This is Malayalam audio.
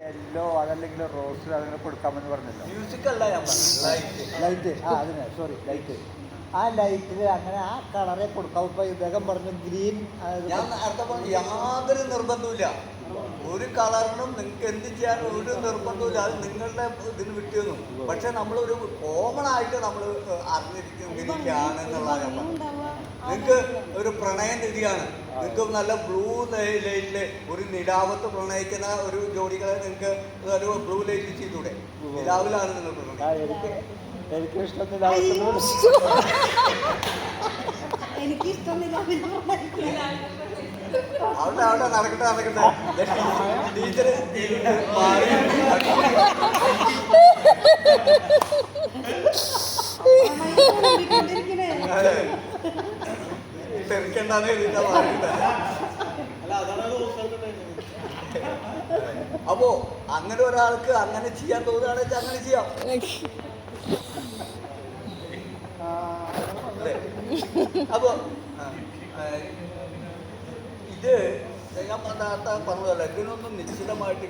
യെല്ലോ അതല്ലെങ്കിൽ റോസ് അങ്ങനെ കൊടുക്കാമെന്ന് പറഞ്ഞല്ലോ. മ്യൂസിക് അല്ല ഞാൻ പറഞ്ഞത്, ലൈറ്റ് അതിന് സോറി ലൈറ്റ്. ആ ലൈറ്റിൽ അങ്ങനെ ആ കളറെ കൊടുക്കാം. ഇപ്പൊ ഇദ്ദേഹം പറഞ്ഞു ഗ്രീൻ. ഞാൻ നേരത്തെ പറഞ്ഞു യാതൊരു നിർബന്ധമില്ല, ഒരു കളറിനും നിങ്ങൾക്ക് എന്ത് ചെയ്യാൻ ഒരു നിർബന്ധമില്ല. അത് നിങ്ങളുടെ ഇതിന് വിട്ടിരുന്നു. പക്ഷെ നമ്മളൊരു കോമൺ ആയിട്ട് നമ്മൾ അറിഞ്ഞിരിക്കും ഇങ്ങനെയൊക്കെയാണ് എന്നുള്ളതാണ് ഞാൻ പറഞ്ഞത്. നിങ്ങൾക്ക് ഒരു പ്രണയനിധിയാണ്, നിങ്ങൾക്ക് നല്ല ബ്ലൂ ലൈറ്റില് ഒരു നിലാവത്ത് പ്രണയിക്കുന്ന ഒരു ജോഡികളെ നിങ്ങൾക്ക് ഒരു ബ്ലൂ ലൈറ്റ് ചെയ്തൂടെ? നിലാവിലാണ് നിങ്ങൾ പ്രണയിക്കുന്നത്. എനിക്ക് ഇഷ്ടമില്ല. അവിടെ അവിടെ നടക്കട്ടെ ടീച്ചർ തെറിക്കണ്ടെന്ന് എഴുതിട്ടാ മാറിയിട്ട. അപ്പോ അങ്ങനെ ഒരാൾക്ക് അങ്ങനെ ചെയ്യാൻ തോന്നുകയാണെന്ന് വെച്ചാൽ അങ്ങനെ ചെയ്യാം. അപ്പോ ഇത് ഞാൻ നേരത്തെ പറഞ്ഞതല്ല, ഇതിനൊന്നും നിശ്ചിതമായിട്ട്